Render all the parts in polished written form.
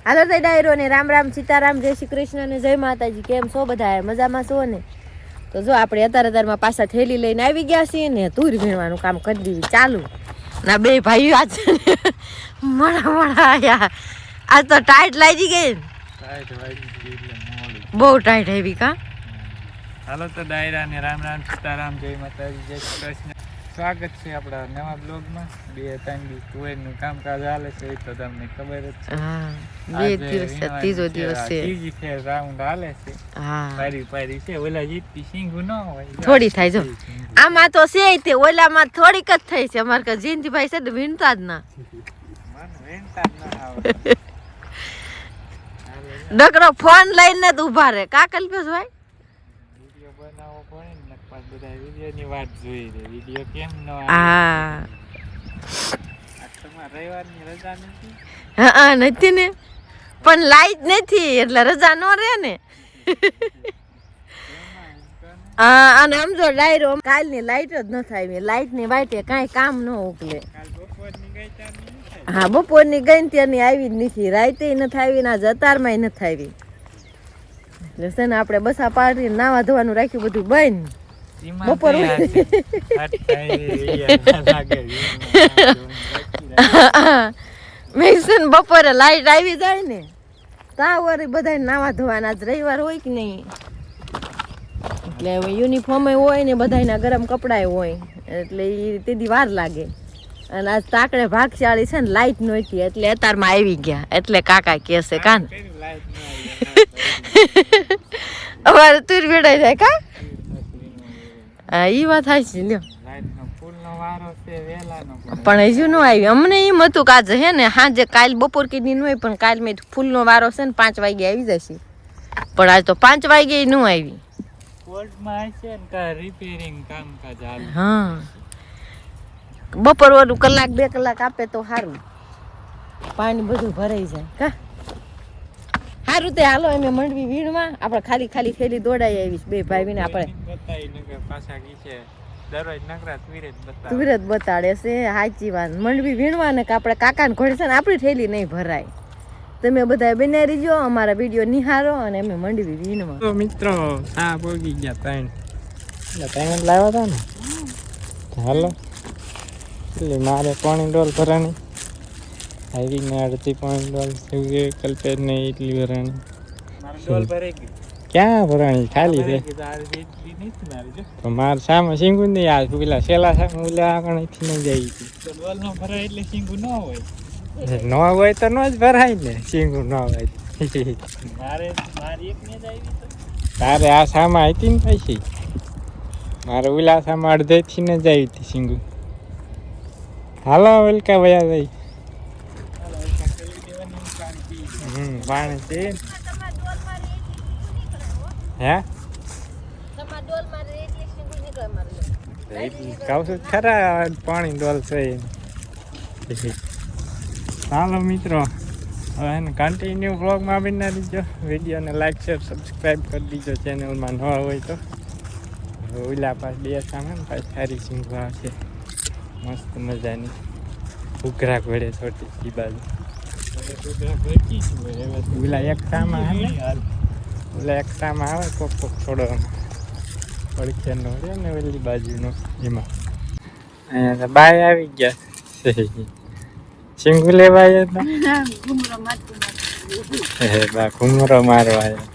હાલો તો ડાયરો ને રામ રામ સીતારામ જય શ્રી કૃષ્ણ ને જય માતાજી. કેમ છો બધા? મજામાં છો ને? તો જો આપણે અત્યારમાં પાછા થેલી લઈને આવી ગયા છીએ ને તુર ભીણવાનું કામ કરી દીધું ચાલુ. ના બે ભાઈઓ આજ મોડા મોડા આયા. આજ તો ટાઈટ લાગી ગઈ. બહુ ટાઈટ આવી કા. હાલો તો ડાયરા ને રામ રામ સીતારામ જય માતાજી જય શ્રી કૃષ્ણ. સ્વાગત છે આપણા નવા બ્લોગમાં. 2-3 દિવસ તુવેરનું કામકાજ હાલે છે તો તમને ખબર જ છે. બે દિવસ ત્રીજો દિવસ છે. ત્રીજી ફેર રાઉન્ડ હાલે છે. પારી છે. ઓલા જીતતી સિંગુ ન હોય થોડી થાય જો આમાં તો છે તે ઓલામાં થોડીક જ થઈ છે. અમારે કે જીનજીભાઈ છે ને વીણતા જ ના ડકરો ફોન લઈને જ ઉભા રહે કા કલ્પ્યો ભાઈ. વિડિયો બનાવવો પડે ને પાછ બધા વિડિયોની વાત જોઈ રે. વિડિયો કેમ ન આવે? હા આ તમાર રવિવારની રજા નથી? હા નથી ને પણ લાઈટ નથી એટલે રજા નો રહે ને. હા અને આમ જો ડાયરો કાલની લાઈટ જ ન થાય. લાઈટ ની વાઈટે કાંઈ કામ ન ઉકલે. હા બપોરની ગઈ ને ત્યારની આવી જ નથી. રાતે નથી આવી ને જતારમાં નથી આવી. એટલે છે ને આપણે બસા પાડીને નાવા ધોવાનું રાખ્યું બધું બંધ. બપોર મેં બપોરે લાઈટ આવી જાય ને તાવર બધા નાવા ધોવાના. જ રવિવાર હોય કે નહીં એટલે યુનિફોર્મ હોય ને બધાના ગરમ કપડા હોય એટલે એ તેથી વાર લાગે. અને આજ તાકડે ભાગશાળી છે ને લાઈટ નહોતી એટલે અત્યારમાં આવી ગયા એટલે કાકા કહેશે કાન અમારે તુર વેડાઈ જાય કા. હા એ વાત થાય છે લ્યો. પણ હજુ ન આવી. અમને એમ હતું કે આજે હે ને સાંજે કાલ બપોર કીધી ન હોય પણ કાલ મેં ફૂલનો વારો છે ને 5 વાગે આવી જશે. પણ આજ તો 5 વાગે ન આવી. હા બપોર વાળું કલાક 2 કલાક આપે તો સારું. પાણી બધું ભરાઈ જાય કા સારું. તે હાલો અમે મંડવી વીણમાં આપણે ખાલી ખાલી થેલી દોડાઈ આવીશ બે ભાઈ વિને. આપણે તુરત બતાડે છે સાચી વાત. મંડવી વીણવા ને કે આપણે કાકાને ઘોડે છે ને આપણી થેલી નહીં ભરાય. તમે બધા બનાવી રહીજો અમારા વિડીયો નિહારો અને અમે મંડવી વીણવા. તો મિત્રો આ પોગી ગયા 3 લાવ્યા હતા ને. હાલો એટલે મારે પાણી ડોલ ભરાણી આવી ને અડધી પાણી ડોલ કલ્પેર ને એટલી ભરાણી. ડોલ ભરાઈ ગઈ ક્યાં ભરાણી ખાલી છે. તો માર સામે સિંગુ નહીં આ પેલા સેલા સામે ઓલા આગળથી નહીં જાય. તો ડોલ નો ભરાય એટલે સિંગુ ન હોય. ન હોય તો ન જ ભરાય ને. સિંગુ ન હોય મારી એક ને જ આવી તો તારે આ સામે હતી ને પછી મારે ઓલા સામે અડધેથી ને જ આવી હતી સિંગુ. હાલો વેલકા વયા ભાઈ. પાણી છે હે કહું છું ખરા પાણી ડોલ છે. ચાલો મિત્રો હવે એને કન્ટિન્યુ બ્લોગમાં બના દીજો. વિડીયોને લાઈક શેર સબસ્ક્રાઈબ કરી દીજો ચેનલમાં ન હોય તો. ઓલા પાસ 2 સામે ને પાછી સારી સિંગવા છે મસ્ત મજાની. ઉઘરા ઘોડે છોટી ઈ બાજુ ઓલા એક સામાં આવે. ઓલા એક સામાં આવે કોક કોક થોડો પડખેનો રે ને ઓલી બાજુનો એમાં. અહીંયા બાય આવી ગયા સિંગુ લેવા આવ્યા હતા. બા ઘુમરો મારવા આવ્યા.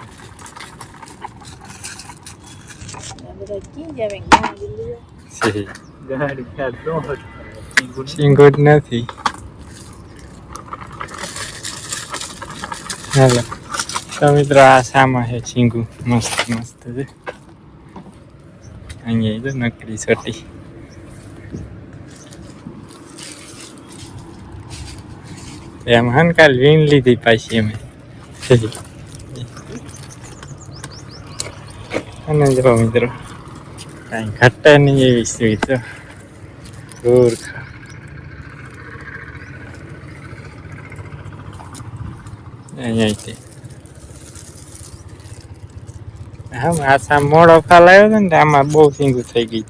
સિંગુ જ નથી. હાલો તો મિત્રો આ સામા છે સિંગુ મસ્ત મસ્ત છે. અહીંયા તો નકરી છોટી એમ હનકાલ વીણ લીધી પાછી અમે. અને જો મિત્રો કાંઈ ઘટે નહીં એવી સ્વીટ તો ગોરખા. અહીંયા હા આ સામ મોડો ફાલ આવ્યો હતો ને આમાં બહુ સિંગુ થઈ ગઈ.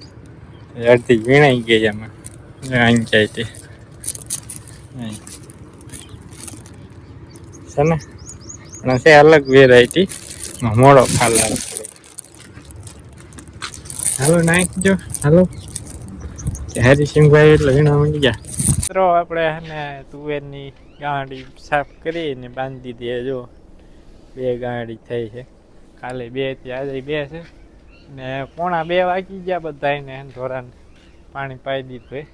અડધી વીણાઈ ગઈ આમાં. અહીં જાય તે છે ને અને છે અલગ વેરાયટી મોડો ખાલ આવે. હાલો નાખજો હાલો હરિસિંહભાઈ એટલે ઘણા મળી ગયા મિત્રો. આપણે એને તુવેરની ગાંડી સાફ કરીને બાંધી દઈએ. જો 2 ગાંડી થઈ છે, કાલે 2 થી આજે 2 છે ને 1:45 વાગી ગયા. બધાને ઢોરાને પાણી પાઈ દીધું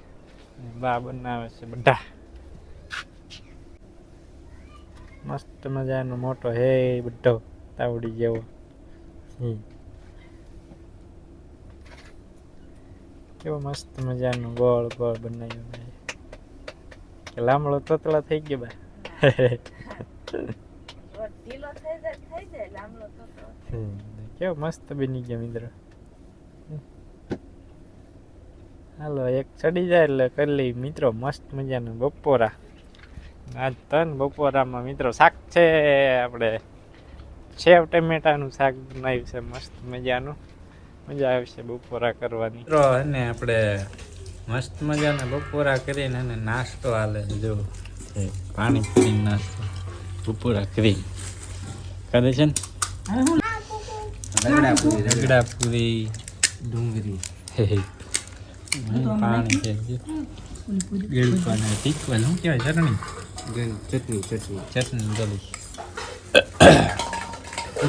બા બનાવે છે બધા. મસ્ત મજાનો મોટો હે બધો તાવડી જેવો. કેવો મસ્ત મજાનો ગોળ ગોળ બનાવ્યો કે લાંબળો તતલા થઈ ગયો બા. કેવો મસ્ત બની ગયો મિત્રો. હાલો એક ચડી જાય એટલે કરી લઈ મિત્રો મસ્ત મજાનું બપોરા. આજ 3 બપોરામાં મિત્રો શાક છે આપણે સેવ ટમેટાનું શાક બનાવ્યું છે મસ્ત મજાનું. મજા આવશે બપોરા કરવાની મિત્રો. અને આપણે મસ્ત મજાના બપોરા કરીને અને નાસ્તો હાલે જો પાણી પૂરી નાસ્તો બપોરા કરી કરે છે ને રગડા પૂરી ડુંગળી પાણી છે ગળપાના તીખવા શું કહેવાય ચટણી ચટણી ગળી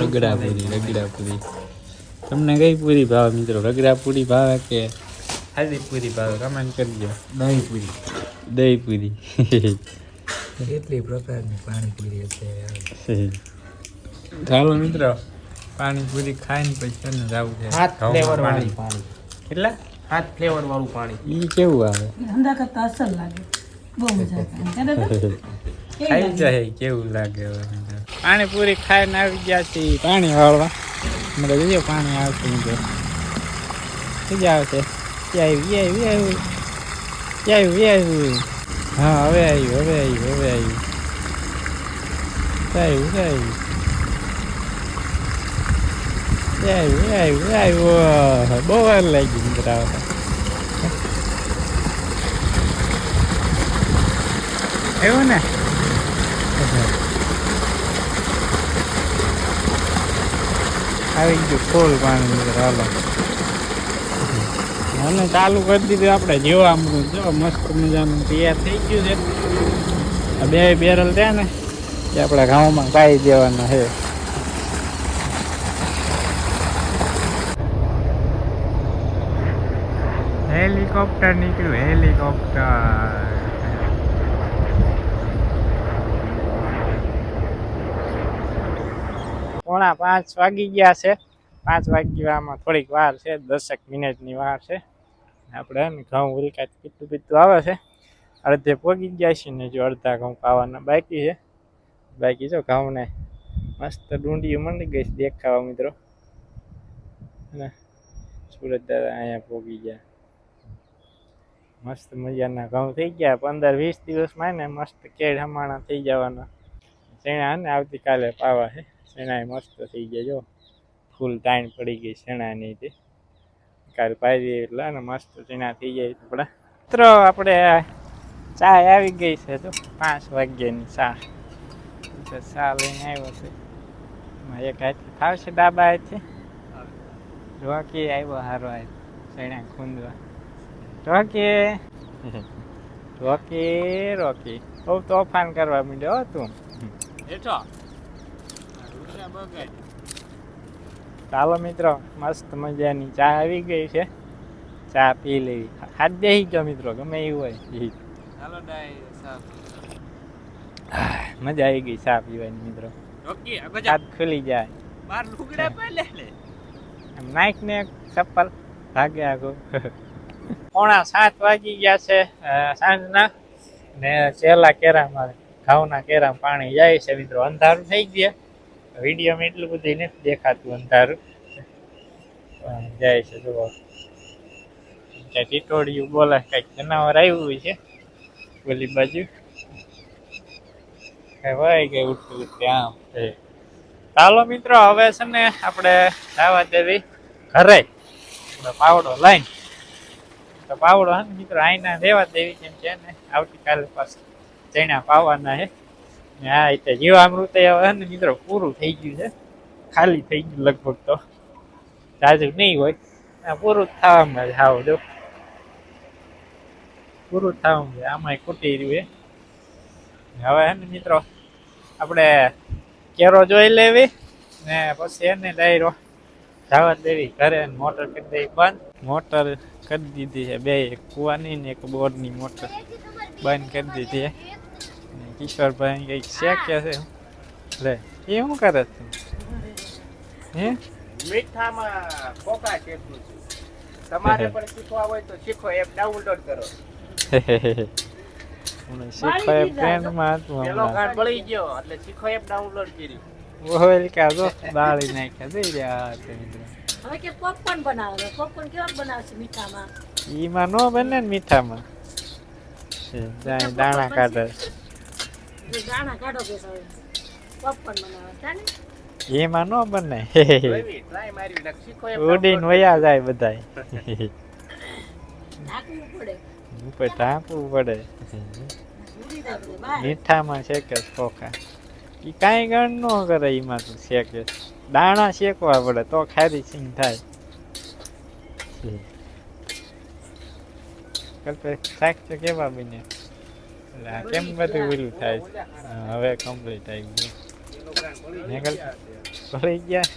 રગડા પૂરી. તમને કઈ પૂરી ભાવે મિત્રો? રગડા પૂરી ભાવે કે ખાલી પૂરી ભાવે? કમેન્ટ કરજો. દહીં પૂરી કેટલી પ્રકારની પાણીપુરી છે. ચાલો મિત્રો પાણીપુરી ખાઈને પછી ને જવું છે 7 ફ્લેવર વાળી પાણી. કેટલા 7 ફ્લેવર વાળું પાણી. ઈ કેવું આવે? ધંધા કરતા અસર લાગે, બહુ મજા આવે. ખાઈ જાય કેવું લાગે હવે. પાણીપુરી ખાઈને આવી ગયા છીએ પાણી વાળવા. મને જોઈએ પાણી આવશે મિત્રો. મજા આવશે. આવ્યું. હા હવે આવ્યું. બહુ વાર લાગી મિત્ર આવતા. એવું ને આવી ગયું ફૂલ પાણી મિત્ર. હાલો અને ચાલુ કરી દીધું આપણે જેવા જો મસ્ત મજાનું તૈયાર થઈ ગયું છે. આ 2 બેરલ છે ને એ આપણા ઘઉંમાં પાઈ દેવાના છે. હેલિકોપ્ટર નીકળ્યું હેલિકોપ્ટર. 4:45 વાગી ગયા છે. 5 વાગ્યામાં થોડીક વાર છે, 10 મિનિટની વાર છે. આપણે ઘઉં ઉલકા પીતું આવે છે. અડધે પોગી ગયા છે ને જો અડધા ઘઉં પાવાના બાકી છે. બાકી જો ઘઉંને મસ્ત ડુંડીઓ મંડી ગઈ છે દેખાવા મિત્રો. સુરત દાદા અહીંયા પોગી ગયા. મસ્ત મજાના ઘઉં થઈ ગયા. 15-20 દિવસમાં ને મસ્ત કેળ હમાણા થઈ જવાના. ચણા ને આવતીકાલે પાવા છે. ચણા મસ્ત થઈ ગયા જો ફૂલ તાણ પડી ગઈ ચણાની. તે કાલે પાઈ દઈએ એટલે ને મસ્ત ચણા થઈ જાય. આપણા મિત્રો આપણે ચા આવી ગઈ છે તો 5 વાગ્યાની ચા. ચા લઈને આવ્યો છે. એક હાથથી થાવશે ડાબા હાથથી. રોકી આવ્યો હારો આવ્યો ચણા ખૂંદવા. રોકી બહુ તોફાન કરવા માંડ્યો તું. ચાલો મિત્રો મસ્ત મજાની ચા આવી ગઈ છે. ચા પી લેવી. હાથ બેસી ગયો મિત્રો ગમે એવું હોય. મજા આવી ગઈ ચા પીવાની મિત્રો. હાથ ખુલી જાય. નાઈક ને ચપ્પલ ભાગે આગો. 6:45 વાગી ગયા છે સાંજના ને છેલ્લા કેરામાં ઘઉંના કેરામાં પાણી જાય છે મિત્રો. અંધારું થઈ ગયા. વિડીયોમાં એટલું બધું નથી દેખાતું અંધારું જાય છે. જુઓ કઈ ટીટોડિયું બોલે કઈક જનાવર આવ્યું છે ઓલી બાજુ. કઈ વાય ગઈ ઉઠતું આમ. ચાલો મિત્રો હવે છે ને આપણે જવા દેવી ઘરે. પાવડો લઈને તો પાવડો હે મિત્રો આઈના દેવા દેવી કેમ છે ને આવતીકાલે પાછું ચણા પાવાના છે. હા એટલે જીવામૃત હવે ને મિત્રો પૂરું થઈ ગયું છે, ખાલી થઈ ગયું લગભગ તો તાજુ નહીં હોય આ પૂરું થવામાં જ હાવ જો પૂરું થવાનું છે આમાં ખૂટી રહ્યું હવે હે ને મિત્રો આપણે કેરો જોઈ લેવી ને પછી એને ડાયરો જવા દેવી ઘરે મોટર કરી દેવી બંધ મોટર કરી દીધી છે બે એક કુવાની ને એક બોરની મોટર બંધ કરી દીધી છે કિશોરભાઈ કંઈક શેકે છે લે એ શું કરે છે હે મીઠામાં કોકા શેકું છું. તમારે પણ શીખવા હોય તો શીખો, એપ ડાઉનલોડ કરો. શીખો એ ટ્રેન્ડમાં હતું પેલો કાર્ડ બળી ગયો એટલે શીખો એપ ડાઉનલોડ કરી. ઓઇલ કા જો દાળી નાખ્યા જઈ રહ્યા છે મિત્રો હવે કે પોપકોર્ન બનાવે પોપકોર્ન કેવા બનાવશે મીઠામાં ઈમાં નો બને ને મીઠામાં દાણા કાઢે દાણા કાઢો કે પોપકોર્ન બનાવે તાને એમાં નો બને ટ્રાય મારી નાખ, શીખો એપ ઉડીને વયા જાય બધાય ઢાંકવું પડે ઉપર ઢાંકવું પડે ઉડી જાય બધે બહાર મીઠામાં શેકે ખોખા ઈ કાંઈ ગણ ન કરે એમાં તો શેકે દાણા શેકવા પડે તો ખારી સિંગ થાય કલ્પે શાક તો કેવા બને એટલે આ કેમ બધું ઓલું થાય છે? હા, હવે કમ્પ્લીટ આવી ગયું બળી ગયા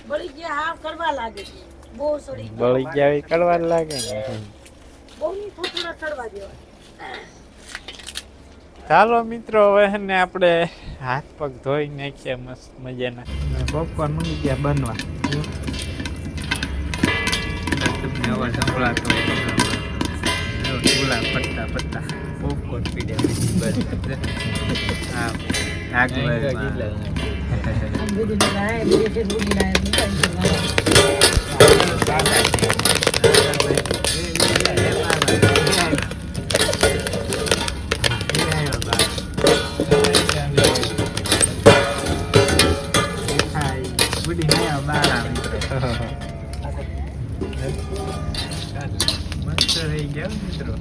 બળી ગયા હાવ કરવા લાગે છે બહુ સડી બળી ગયા એ કરવા લાગે ને બહુ ની થોડા ચડવા દેવા ચાલો મિત્રો હવે હે ને આપણે હાથ પગ ધોઈ નાખીએ મસ્ત મજાના પોપકોર્ન મળી ગયા બનવા તમને અવાજ સંભળાતો ચૂલા પત્તા પત્તા પોપકોર્ન પીડ્યા બસ હા આગ બધું લાય બધું છે રોટી લાય મસ્ત રહી ગયા મિત્રો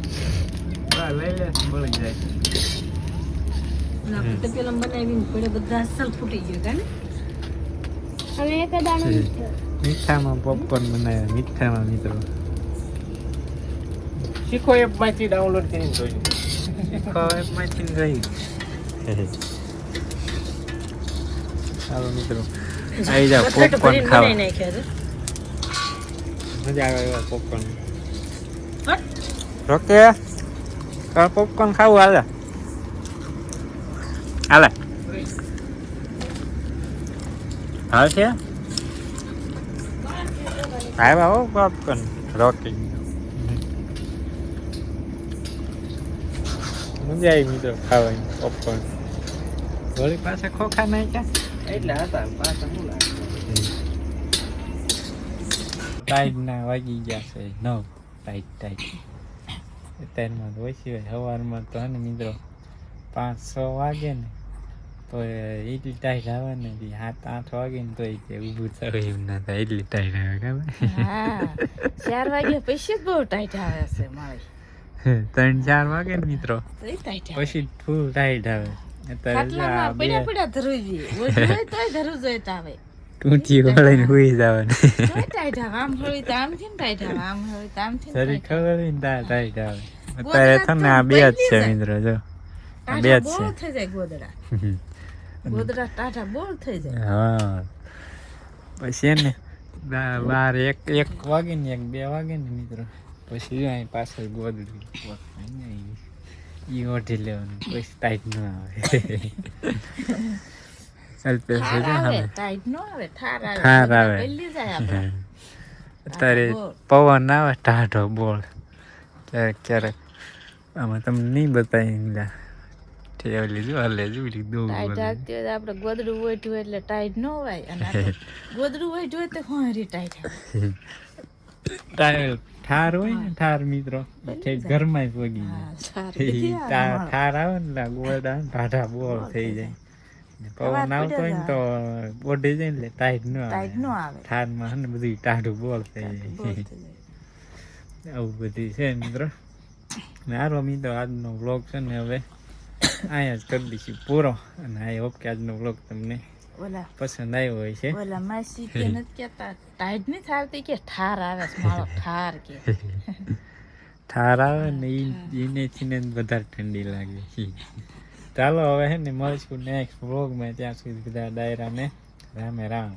લઈ લે બળી જાય ના તો પેલા બનાવીને પડે બધા અસલ ફૂટી ગયો કાને હવે એક દાણો મીઠામાં પોપકોર્ન બનાવ્યા મીઠામાં મિત્રો શીખો એપ માંથી ડાઉનલોડ કરીને જોઈ. માંથી રહી ચાલો મિત્રો આવી જાઓ પોપકોર્ન ખાવા મજા આવે એવા પોપકોર્ન રોકે પોપકોર્ન ખાવું હાલે હાલે હાલ છે આવ્યા હો પોપકોર્ન રોકી મજા આવી મિત્રો ખાવાની પોપકોર્ન વળી પાછા ખોખા નાખ્યા એટલે હતા પાછા શું લાગે ટાઈટ ના વાગી ગયા છે નવ ટાઈટ અત્યારમાં તો ઓછી હોય સવારમાં તો હે ને મિત્રો 5-6 વાગે ને તો એટલી ટાઈટ આવે ને 7-8 વાગે ને તો ઊભું થયું એમ ના થાય એટલી ટાઈટ આવે ખબર 4 વાગ્યા પછી બહુ ટાઈટ આવે છે મારી 3-4 વાગે ને મિત્રો ટાઈટ પછી ફૂલ ટાઈટ આવે ખાટલામાં પડ્યા ધરવું જોઈએ ઓછું તોય ધરવું જોઈએ તો આવે ટૂંચી વળીને હુઈ જવાનું તોય ટાઈટ આવે આમ હોળી તો આમ થી ટાઈટ આવે આમ હોળી તો આમ થી શરીર ખબર ને ટાઈટ આવે અત્યારે તો ને આ બે જ છે મિત્રો જો આ બે જ બોલ છે થઈ જાય ગોદડા ટાટા બોલ થઈ જાય હા પછી ને 12-1 વાગે ને 1-2 વાગે ને મિત્રો પછી અહીં પાછળ ગોદડું ઈ ઓઢી લેવાનું પછી ટાઈટ ન આવે ચાલ પેસે જો આવે હવે ટાઈટ નો આવે ઠાર ઠાર આવે. પહેલી જાય આપણે અત્યારે પવન આવે ટાઢો બોલ ક્યારેક ક્યારેક આમાં તમને નહીં બતાવી ઠેવલી જો હલે જોઈ દો ટાઈટ આગતી હોય તો આપણે ગોદડું ઓઢ્યું હોય એટલે ટાઈટ ન હોય અને આ તો ગોદડું ઓઢ્યું હોય તો હોરી ટાઈટ આવે ઠાર હોય ને ઠાર મિત્રો ઘરમાં પગી જાય ઠાર આવે ને ગોળા ટાઢા બોલ થઈ જાય પવન આવતો હોય ને તો ઓઢી જાય એટલે ટાઈટ ન આવે ઠારમાં છે ને બધું ટાઢું બોલ થઈ જાય આવું બધી છે મિત્રો હારો મિત્રો આજનો વ્લોગ છે ને હવે અહીંયા જ કરી દઈશું પૂરો. અને આઈ હોપ કે આજનો વ્લોગ તમને ઓલા પસંદ આવ્યો હોય છે. ઓલા માસી કે નથી કેતા ટાઈટ નહીં થારતી કે ઠાર આવે છે મારો ઠાર કે ઠાર આવે ને એનેથી ને વધારે ઠંડી લાગે છે. ચાલો હવે હે ને મળીશું નેક્સ્ટ વ્લોગમાં. ત્યાં સુધી બધા ડાયરાને રામે રામ.